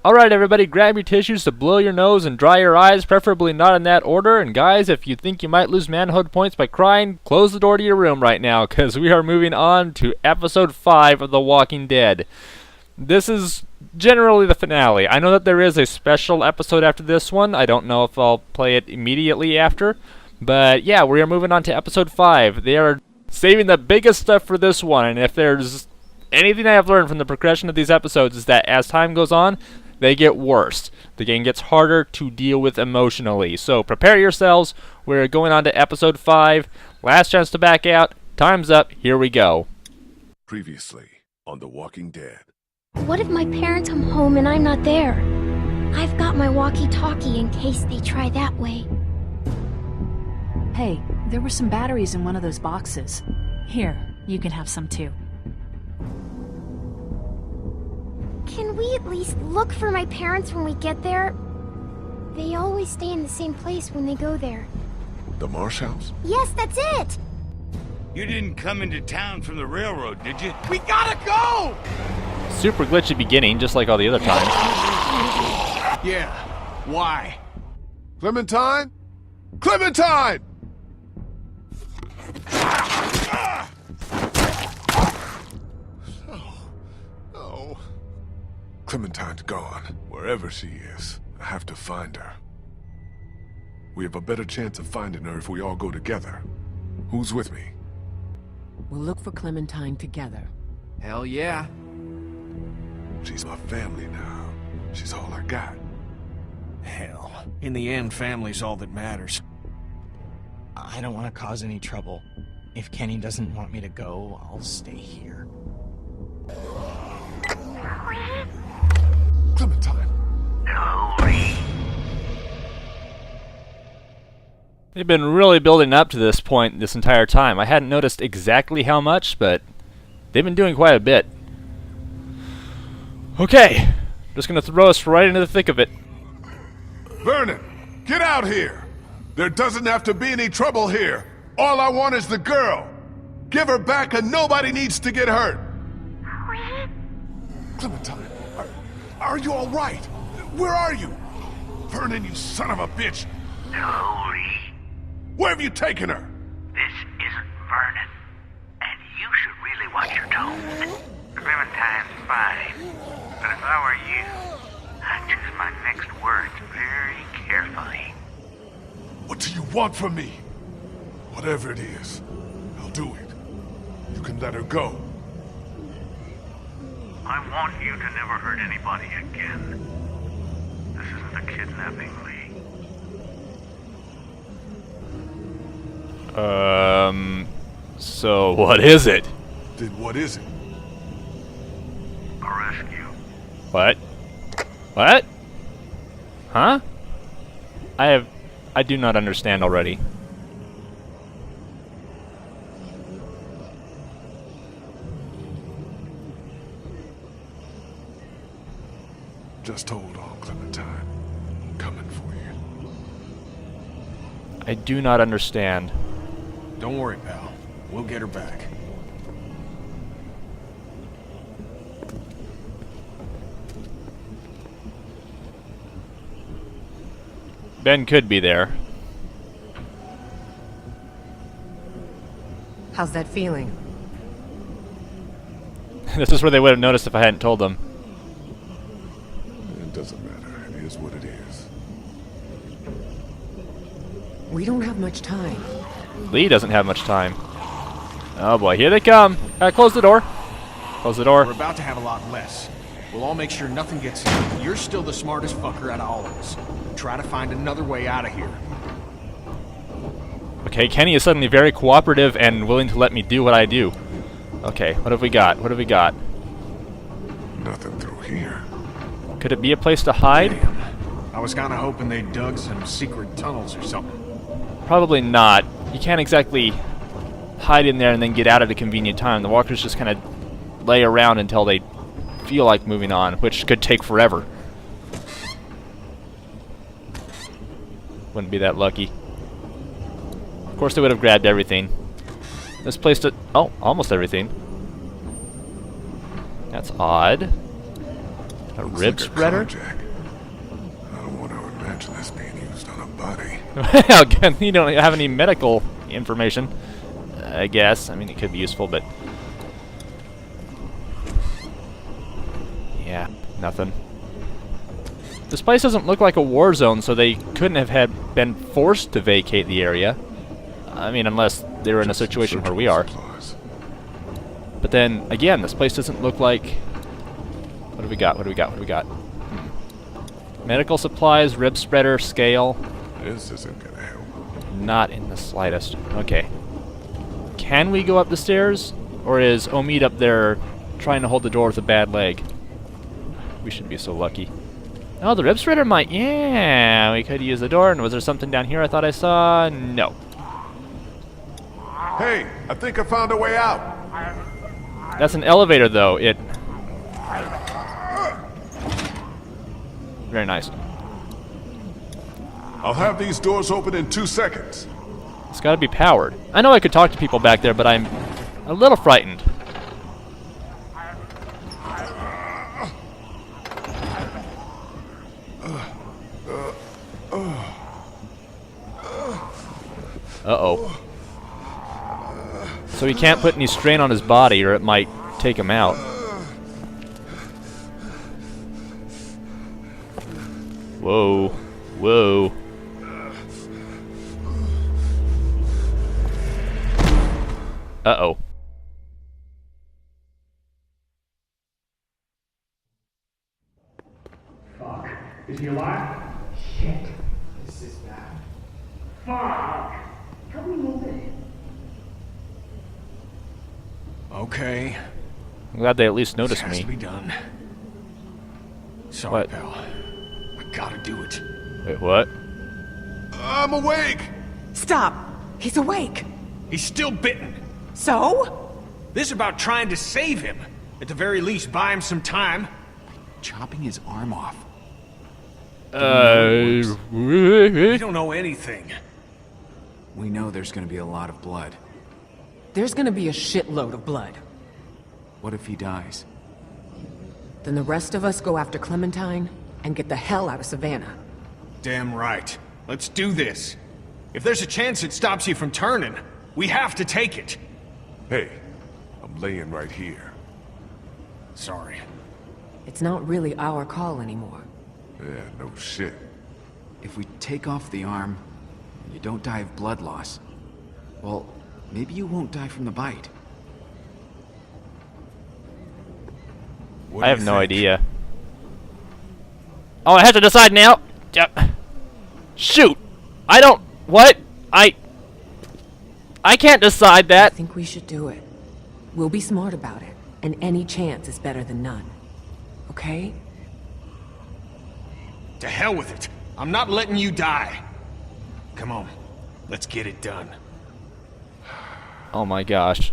Alright everybody, grab your tissues to blow your nose and dry your eyes, preferably not in that order. And guys, if you think you might lose manhood points by crying, close the door to your room right now, because we are moving on to episode 5 of The Walking Dead. This is generally the finale. I know that there is a special episode after this one. I don't know if I'll play it immediately after. But yeah, we are moving on to episode 5. They are saving the biggest stuff for this one, and if there's anything I have learned from the progression of these episodes is that as time goes on, they get worse. The game gets harder to deal with emotionally. So prepare yourselves. We're going on to episode 5. Last chance to back out. Time's up. Here we go. Previously on The Walking Dead. What if my parents come home and I'm not there? I've got my walkie-talkie in case they try that way. Hey, there were some batteries in one of those boxes. Here, you can have some too. Can we at least look for my parents when we get there? They always stay in the same place when they go there. The Marsh House? Yes, that's it! You didn't come into town from the railroad, did you? We gotta go! Super glitchy beginning, just like all the other times. Yeah, why? Clementine? Clementine! Oh. Clementine's gone. Wherever she is, I have to find her. We have a better chance of finding her if we all go together. Who's with me? We'll look for Clementine together. Hell yeah. She's my family now. She's all I got. Hell. In the end, family's all that matters. I don't want to cause any trouble. If Kenny doesn't want me to go, I'll stay here. Clementine. They've been really building up to this point this entire time. I hadn't noticed exactly how much, but they've been doing quite a bit. Okay, just gonna throw us right into the thick of it. Vernon, get out here! There doesn't have to be any trouble here. All I want is the girl. Give her back and nobody needs to get hurt. Clementine, are you all right? Where are you? Vernon, you son of a bitch. No, Lee. Where have you taken her? This isn't Vernon. And you should really watch your tone. Clementine's fine. But if I were you, I'd choose my next words very carefully. What do you want from me? Whatever it is, I'll do it. You can let her go. I want you to never hurt anybody again. This isn't a kidnapping, Lee. So what is it? Then what is it? A rescue. What? What? Huh? I do not understand already. Just hold on, Clementine. I'm coming for you. I do not understand. Don't worry, pal. We'll get her back. Ben could be there. How's that feeling? This is where they would have noticed if I hadn't told them. It doesn't matter. It is what it is. We don't have much time. Lee doesn't have much time. Oh boy, here they come. Close the door. Close the door. We're about to have a lot less. We'll all make sure nothing gets in. You're still the smartest fucker out of all of us. Try to find another way out of here. Okay, Kenny is suddenly very cooperative and willing to let me do what I do. Okay, what have we got? What have we got? Nothing through here. Could it be a place to hide? Damn. I was kind of hoping they dug some secret tunnels or something. Probably not. You can't exactly hide in there and then get out at a convenient time. The walkers just kind of lay around until they feel like moving on, which could take forever. Wouldn't be that lucky. Of course they would have grabbed everything. This place to... oh, almost everything. That's odd. A Looks rib like a spreader? car jack. I don't want to imagine this being used on a body. Well, again, you don't have any medical information, I guess. I mean, it could be useful, but... yeah, nothing. This place doesn't look like a war zone, so they couldn't have been forced to vacate the area. I mean, unless they were in a situation where we are. But then, again, this place doesn't look like... what do we got? What do we got? What do we got? Medical supplies, rib spreader, scale. This isn't gonna help. Not in the slightest. Okay. Can we go up the stairs? Or is Omid up there trying to hold the door with a bad leg? We should be so lucky. Oh, the rib spreader might... yeah, we could use the door. And was there something down here I thought I saw? No. Hey, I think I found a way out. That's an elevator, though. It... very nice. I'll have these doors open in 2 seconds. It's gotta be powered. I know I could talk to people back there, but I'm a little frightened. Uh-oh. So he can't put any strain on his body or it might take him out. Whoa. Whoa. Uh-oh. Fuck. Is he alive? Shit. This is bad. Fuck. Help me move it. Okay. I'm glad they at least noticed This has me. to be done. Sorry, What? pal. I gotta do it. Wait, what? I'm awake! Stop! He's awake! He's still bitten. So? This is about trying to save him. At the very least, buy him some time. Chopping his arm off. We don't know anything. We know there's gonna be a lot of blood. There's gonna be a shitload of blood. What if he dies? Then the rest of us go after Clementine and get the hell out of Savannah. Damn right. Let's do this. If there's a chance it stops you from turning, we have to take it. Hey, I'm laying right here. Sorry. It's not really our call anymore. Yeah, no shit. If we take off the arm, and you don't die of blood loss, well, maybe you won't die from the bite. What I do have you no think? idea. Oh, I have to decide now? Yep. Shoot! I don't... what? I can't decide I that. think we should do it. We'll be smart about it, and any chance is better than none. Okay? To hell with it. I'm not letting you die. Come on. Let's get it done. Oh my gosh.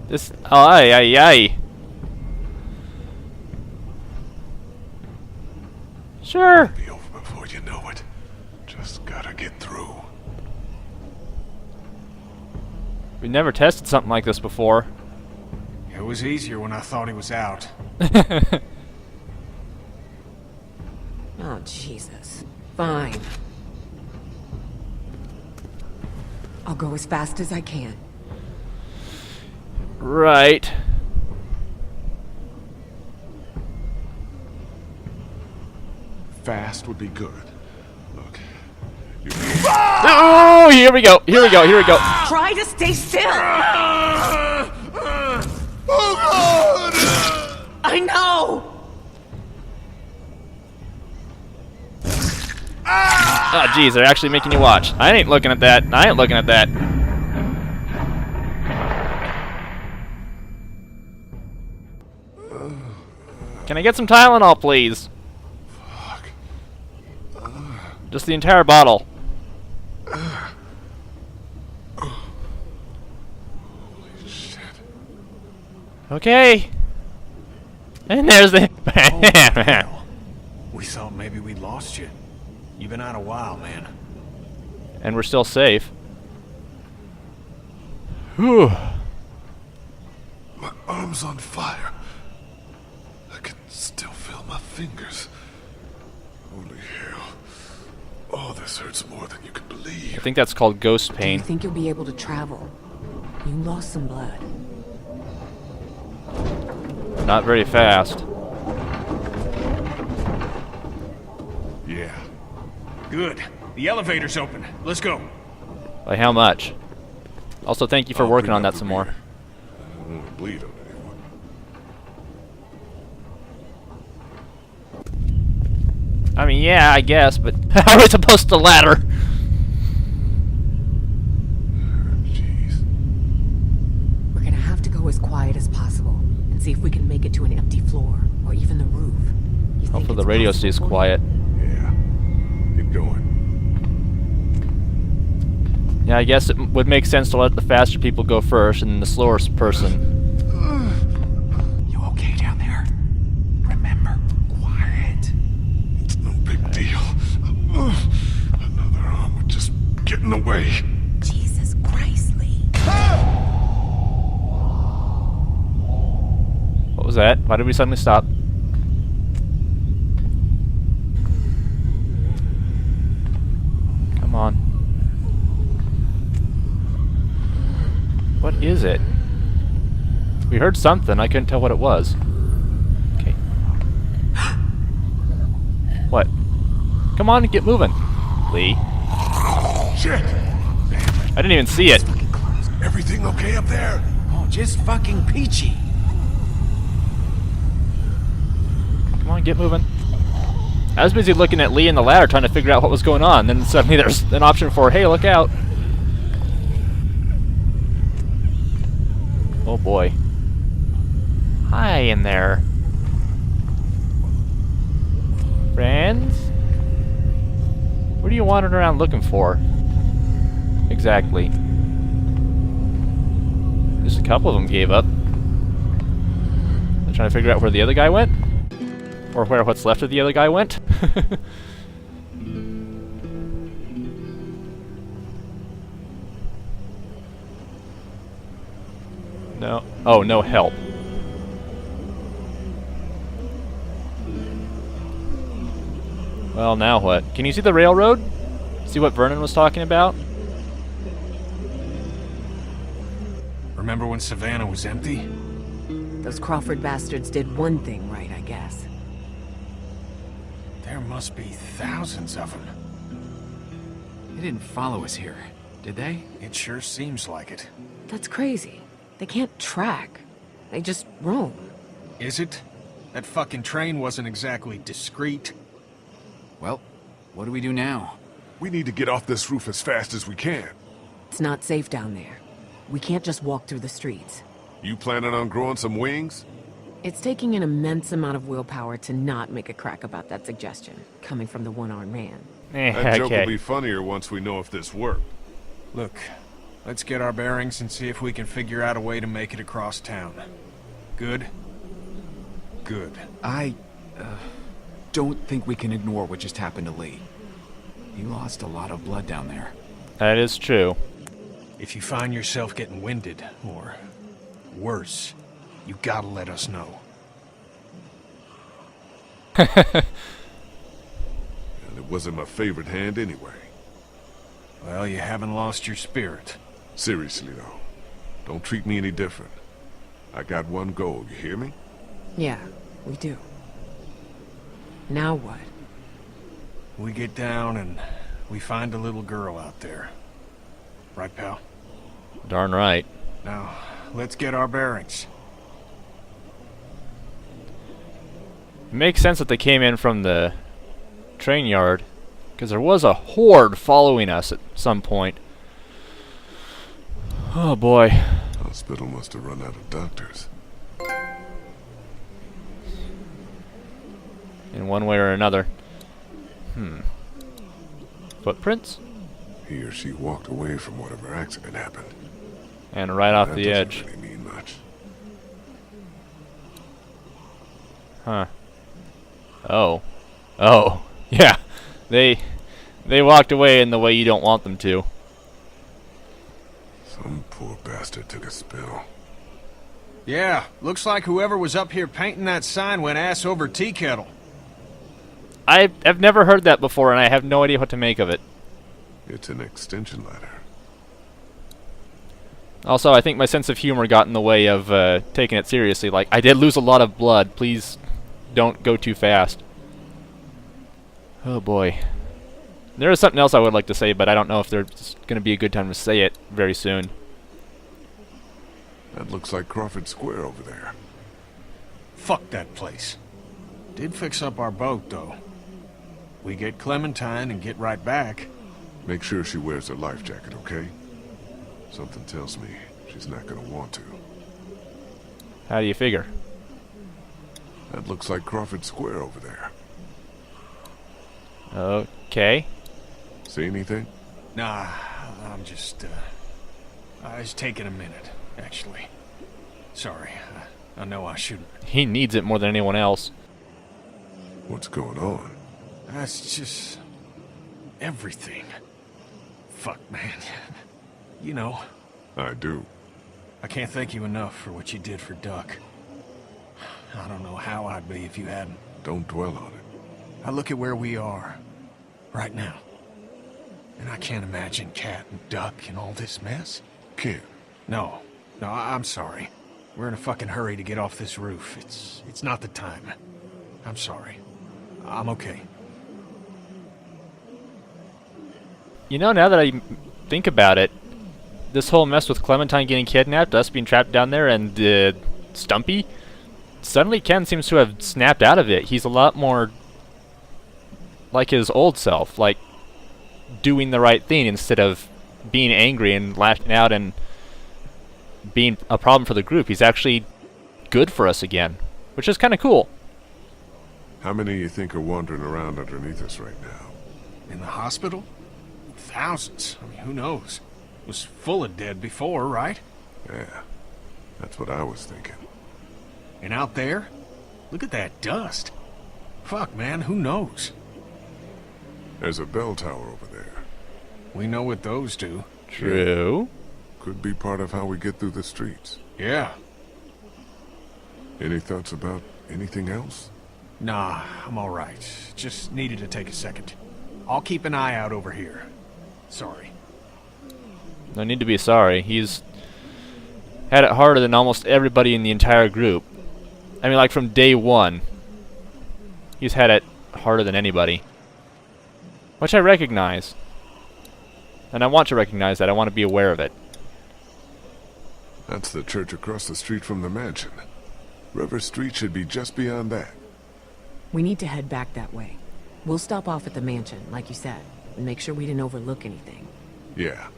This... ay, ay, ay. Sure. Be over before you know it. Just gotta get through. We never tested something like this before. It was easier when I thought he was out. Oh, Jesus. Fine. I'll go as fast as I can. Right. Fast would be good. Look. You Oh, here we go. Here we go. Here we go. Try to stay still! I know! Oh, geez, they're actually making you watch. I ain't looking at that. I ain't looking at that. Can I get some Tylenol, please? Just the entire bottle. Okay. And there's the... We thought maybe we'd lost you. You've been out a while, man. And we're still safe. Whew. arm's on fire. I can still feel my fingers. Holy hell. Oh, this hurts more than you can believe. I think that's called ghost Do pain. you think you'll be able to travel? You lost some blood. Not very fast. Yeah. Good. The elevator's open. Let's go. By how much? Also, thank you for I'll working clean on up that the some more. rear. I don't want to bleed on anyone. I mean, yeah, I guess, but how are we supposed to ladder? Jeez. We're gonna have to go as quiet as possible and see if we can make it to an empty floor or even the roof. You think Hopefully the it's radio possible stays for you? quiet. Yeah. Keep going. Yeah, I guess it would make sense to let the faster people go first and the slowest person. You okay down there? Remember, quiet. It's no big deal. Another arm would just get in the way. Jesus Christ, Lee. What was that? Why did we suddenly stop? Come on. What is it? We heard something. I couldn't tell what it was. Okay. What? Come on, get moving. Lee. Shit! I didn't even see it. Everything okay up there? Oh, just fucking peachy. Come on, get moving. I was busy looking at Lee and the ladder trying to figure out what was going on. Then suddenly there's an option for, hey, look out. Oh boy. Hi in there. Friends? What are you wandering around looking for? Exactly. Just a couple of them gave up. They're trying to figure out where the other guy went? Or where what's left of the other guy went? No. Oh, no help. Well, now what? Can you see the railroad? See what Vernon was talking about? Remember when Savannah was empty? Those Crawford bastards did one thing right, I guess. There must be thousands of them. They didn't follow us here, did they? It sure seems like it. That's crazy. They can't track. They just roam. Is it? That fucking train wasn't exactly discreet. Well, what do we do now? We need to get off this roof as fast as we can. It's not safe down there. We can't just walk through the streets. You planning on growing some wings? It's taking an immense amount of willpower to not make a crack about that suggestion, coming from the one-armed man. That joke will Okay. be funnier once we know if this worked. Look, let's get our bearings and see if we can figure out a way to make it across town. Good? Good. I don't think we can ignore what just happened to Lee. He lost a lot of blood down there. That is true. If you find yourself getting winded, or worse, you gotta let us know. And it wasn't my favorite hand anyway. Well, you haven't lost your spirit. Seriously, though. Don't treat me any different. I got one goal, you hear me? Yeah, we do. Now what? We get down and we find a little girl out there. Right, pal? Darn right. Now, let's get our bearings. It makes sense that they came in from the train yard, because there was a horde following us at some point. Oh boy. Hospital must have run out of doctors. In one way or another. Footprints? He or she walked away from whatever accident happened. And right off That the doesn't edge. really mean much. Huh. Oh. Oh. Yeah. They walked away in the way you don't want them to. Some poor bastard took a spill. Yeah, looks like whoever was up here painting that sign went ass over tea kettle. I've never heard that before, and I have no idea what to make of it. It's an extension ladder. Also, I think my sense of humor got in the way of taking it seriously. Like, I did lose a lot of blood. Please don't go too fast. Oh boy. There is something else I would like to say, but I don't know if there's going to be a good time to say it very soon. That looks like Crawford Square over there. Fuck that place. Did fix up our boat, though. We get Clementine and get right back. Make sure she wears her life jacket, okay? Something tells me she's not gonna want to. How do you figure? That looks like Crawford Square over there. Okay. See anything? Nah, I'm just, it's taking a minute, actually. Sorry, I know I shouldn't. He needs it more than anyone else. What's going on? That's just... everything. Fuck, man. You know. I do. I can't thank you enough for what you did for Duck. I don't know how I'd be if you hadn't. Don't dwell on it. I look at where we are, right now. And I can't imagine Cat and Duck in all this mess. Can't. No, I'm sorry. We're in a fucking hurry to get off this roof. It's not the time. I'm sorry. I'm okay. You know, now that I think about it, this whole mess with Clementine getting kidnapped, us being trapped down there, and Stumpy, suddenly Ken seems to have snapped out of it. He's a lot more like his old self, like doing the right thing instead of being angry and lashing out and being a problem for the group. He's actually good for us again, which is kind of cool. How many you think are wandering around underneath us right now? In the hospital? Thousands. I mean, who knows? It was full of dead before, right? Yeah, that's what I was thinking. And out there? Look at that dust. Fuck, man, who knows? There's a bell tower over there. We know what those do. True. Could be part of how we get through the streets. Yeah. Any thoughts about anything else? Nah, I'm alright. Just needed to take a second. I'll keep an eye out over here. Sorry. No need to be sorry. He's had it harder than almost everybody in the entire group. I mean, like from day one. He's had it harder than anybody. Which I recognize. And I want to recognize that. I want to be aware of it. That's the church across the street from the mansion. River Street should be just beyond that. We need to head back that way. We'll stop off at the mansion, like you said, and make sure we didn't overlook anything. Yeah.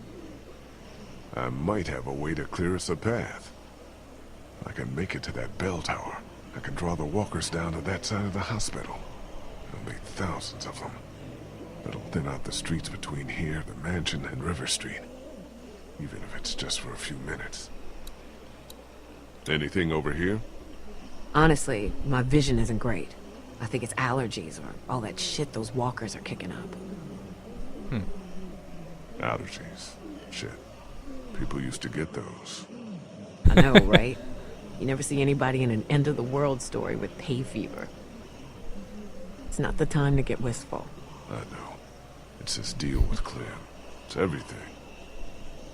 I might have a way to clear us a path. I can make it to that bell tower. I can draw the walkers down to that side of the hospital. There'll be thousands of them. That'll thin out the streets between here, the mansion, and River Street. Even if it's just for a few minutes. Anything over here? Honestly, my vision isn't great. I think it's allergies or all that shit those walkers are kicking up. Allergies. Shit. People used to get those. I know, right? You never see anybody in an end-of-the-world story with hay fever. It's not the time to get wistful. I know. It's this deal with Clem. It's everything.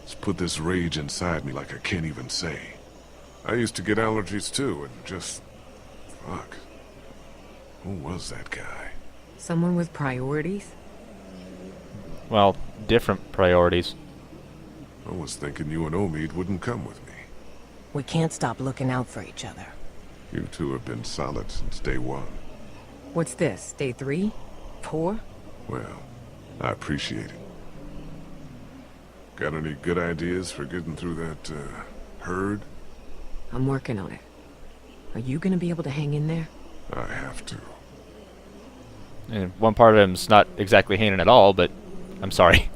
It's put this rage inside me like I can't even say. I used to get allergies too, and just... fuck. Who was that guy? Someone with priorities? Well, different priorities. I was thinking you and Omid wouldn't come with me. We can't stop looking out for each other. You two have been solid since day one. What's this, day 3? 4? Well, I appreciate it. Got any good ideas for getting through that, herd? I'm working on it. Are you gonna be able to hang in there? I have to. And one part of him's not exactly hanging at all, but I'm sorry.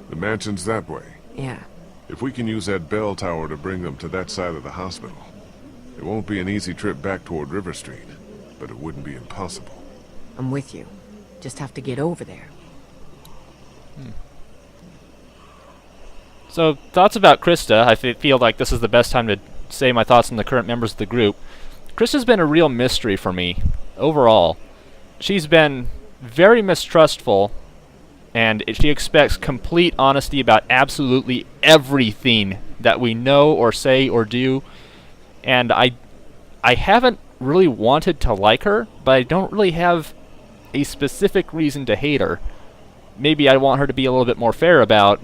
The mansion's that way. Yeah. If we can use that bell tower to bring them to that side of the hospital, it won't be an easy trip back toward River Street, but it wouldn't be impossible. I'm with you. Just have to get over there. So, thoughts about Krista. I feel like this is the best time to say my thoughts on the current members of the group. Krista's been a real mystery for me, overall. She's been very mistrustful, and she expects complete honesty about absolutely everything that we know or say or do. And I haven't really wanted to like her, but I don't really have a specific reason to hate her. Maybe I want her to be a little bit more fair about,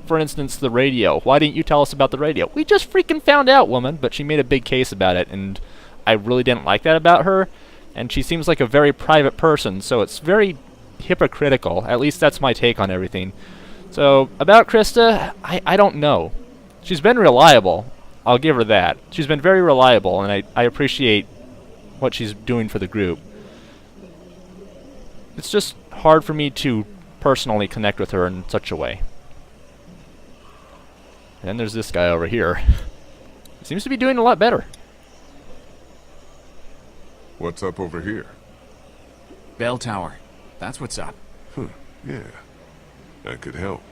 for instance, the radio. Why didn't you tell us about the radio? We just freaking found out, woman. But she made a big case about it, and I really didn't like that about her. And she seems like a very private person, so it's very hypocritical. At least that's my take on everything. So, about Krista, I don't know. She's been reliable. I'll give her that. She's been very reliable, and I appreciate what she's doing for the group. It's just hard for me to personally connect with her in such a way. And there's this guy over here. Seems to be doing a lot better. What's up over here? Bell tower. That's what's up. Yeah. That could help.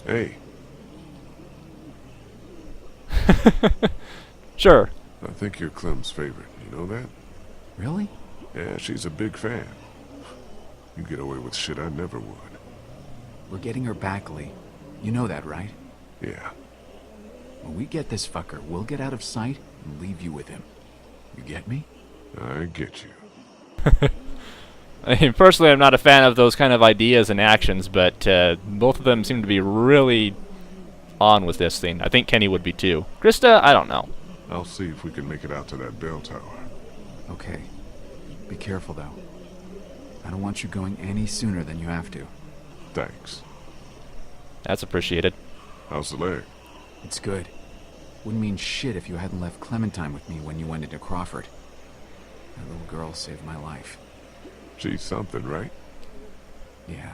Hey. Sure. I think you're Clem's favorite. You know that? Really? Yeah, she's a big fan. You get away with shit I never would. We're getting her back, Lee. You know that, right? Yeah. When we get this fucker, we'll get out of sight and leave you with him. You get me? I get you. I mean, personally, I'm not a fan of those kind of ideas and actions, but both of them seem to be really on with this thing. I think Kenny would be too. Krista, I don't know. I'll see if we can make it out to that bell tower. Okay. Be careful, though. I don't want you going any sooner than you have to. Thanks. That's appreciated. How's the leg? It's good. Wouldn't mean shit if you hadn't left Clementine with me when you went into Crawford. That little girl saved my life. She's something, right? Yeah.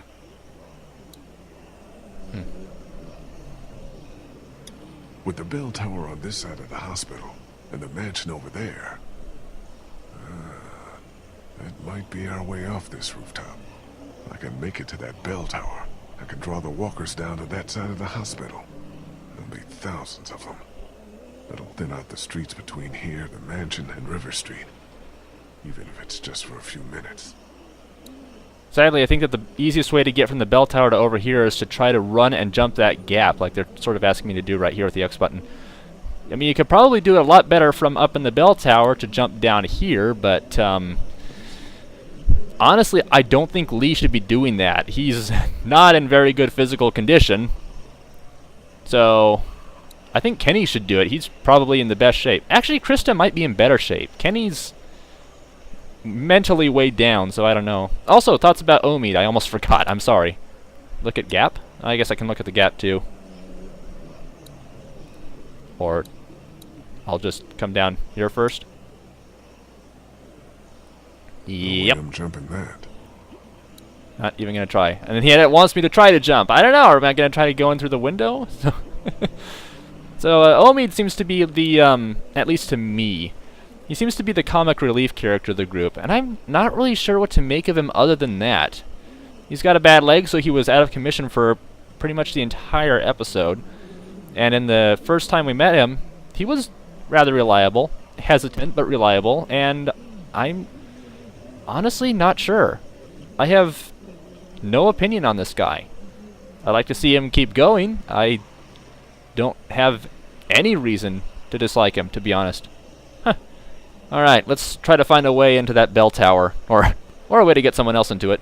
With the bell tower on this side of the hospital, and the mansion over there, that might be our way off this rooftop. I can make it to that bell tower. I can draw the walkers down to that side of the hospital. There'll be thousands of them. That'll thin out the streets between here, the mansion, and River Street. Even if it's just for a few minutes. Sadly, I think that the easiest way to get from the bell tower to over here is to try to run and jump that gap, like they're sort of asking me to do right here with the X button. I mean, you could probably do it a lot better from up in the bell tower to jump down here, but honestly, I don't think Lee should be doing that. He's not in very good physical condition. So, I think Kenny should do it. He's probably in the best shape. Actually, Krista might be in better shape. Kenny's mentally weighed down, so I don't know. Also, thoughts about Omid. I almost forgot. I'm sorry. Look at gap? I guess I can look at the gap, too. Or I'll just come down here first. Yep. I'm jumping that. Not even going to try. And then he wants me to try to jump. I don't know. Or am I going to try to go in through the window? So Omid seems to be the, at least to me, he seems to be the comic relief character of the group. And I'm not really sure what to make of him other than that. He's got a bad leg, so he was out of commission for pretty much the entire episode. And in the first time we met him, he was rather reliable. Hesitant, but reliable. And I'm honestly not sure. I have no opinion on this guy. I'd like to see him keep going. I don't have any reason to dislike him, to be honest. Huh. Alright, let's try to find a way into that bell tower. Or a way to get someone else into it.